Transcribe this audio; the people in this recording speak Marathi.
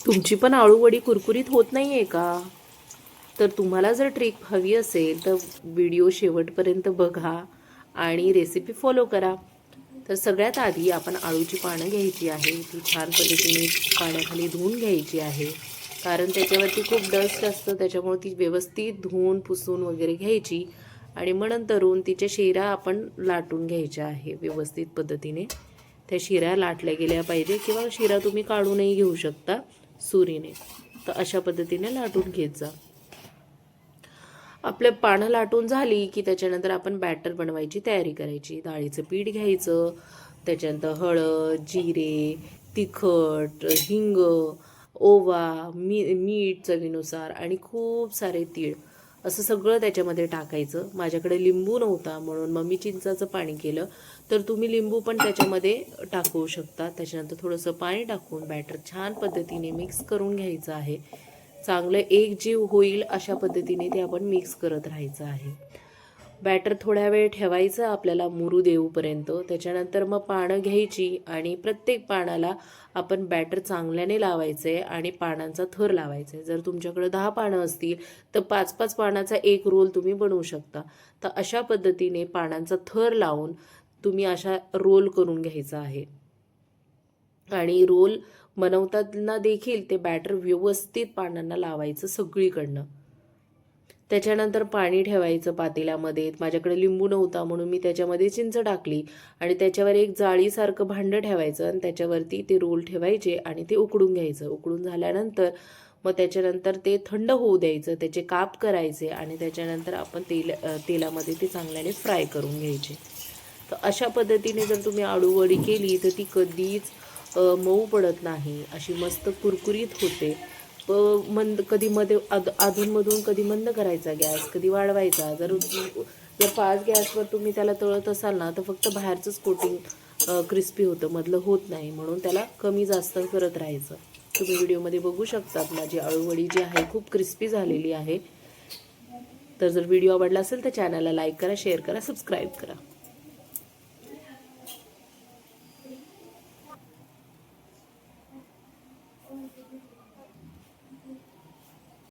तुमची पण आळूवडी कुरकुरीत होत नाही आहे का? तर तुम्हाला जर ट्रिक हवी असेल तर व्हिडिओ शेवटपर्यंत बघा आणि रेसिपी फॉलो करा. तर सगळ्यात आधी आपण आळूची पानं घ्यायची आहे, ती छान पद्धतीने पाण्याखाली धुवून घ्यायची आहे, कारण त्याच्यावरती खूप डस्ट असतं, त्याच्यामुळे ती व्यवस्थित धुवून पुसून वगैरे घ्यायची. आणि मग नंतरून तिच्या शिरा आपण लाटून घ्यायच्या आहे व्यवस्थित पद्धतीने. त्या शिरा लाटल्या गेल्या पाहिजे, किंवा शिरा तुम्ही काढूनही घेऊ शकता सुरीने. तर अशा पद्धतीने लाटून घेत जा. आपले पानं लाटून झाली की त्याच्यानंतर आपण बॅटर बनवायची तयारी करायची. डाळीचं पीठ घ्यायचं, त्याच्यानंतर हळद, जिरे, तिखट, हिंग, ओवा, मीठ चवीनुसार आणि खूप सारे तीळ, असं सगळं त्याच्यामध्ये टाकायचं. माझ्याकडे लिंबू नव्हता म्हणून मग मी चिंचाचं पाणी केलं, तर तुम्ही लिंबू पण त्याच्यामध्ये टाकू शकता. त्याच्यानंतर थोडंसं पाणी टाकून बॅटर छान पद्धतीने मिक्स करून घ्यायचं आहे. चांगलं एकजीव होईल अशा पद्धतीने ते आपण मिक्स करत राहायचं आहे. बॅटर थोड्या वेळ ठेवायचं आपल्याला मुरू देऊपर्यंत. त्याच्यानंतर मग पानं घ्यायची आणि प्रत्येक पानाला आपण बॅटर चांगल्याने लावायचं आहे आणि पानांचा थर लावायचा आहे. जर तुमच्याकडे 10 पानं असतील तर 5-5 पानाचा एक रोल तुम्ही बनवू शकता. तर अशा पद्धतीने पानांचा थर लावून तुम्ही अशा रोल करून घ्यायचा आहे. आणि रोल बनवताना देखील ते बॅटर व्यवस्थित पानांना लावायचं सगळीकडनं. त्याच्यानंतर पाणी ठेवायचं पातेल्यामध्ये. माझ्याकडे लिंबू नव्हता म्हणून मी त्याच्यामध्ये चिंच टाकली आणि त्याच्यावर एक जाळीसारखं भांडं ठेवायचं आणि त्याच्यावरती ते रोल ठेवायचे आणि ते उकडून घ्यायचं. उकडून झाल्यानंतर मग त्याच्यानंतर ते थंड होऊ द्यायचं, त्याचे काप करायचे आणि त्याच्यानंतर आपण तेलामध्ये ते चांगल्याने फ्राय करून घ्यायचे. तर अशा पद्धतीने जर तुम्ही आळूवडी केली तर ती कधीच मऊ पडत नाही, अशी मस्त कुरकुरीत होते. कधी मध्ये अधूनमधून कधी मंद करायचा गॅस, कधी वाढवायचा. जर फास्ट गॅसवर तुम्ही त्याला तळत असाल ना तर फक्त बाहेरचंच कोटिंग क्रिस्पी होतं, मधलं होत नाही. म्हणून त्याला कमी जास्त करत राहायचं. तुम्ही व्हिडिओमध्ये बघू शकतात माझी आळूवडी जी आहे खूप क्रिस्पी झालेली आहे. तर जर व्हिडिओ आवडला असेल तर चॅनलला लाईक करा, शेअर करा, सबस्क्राईब करा.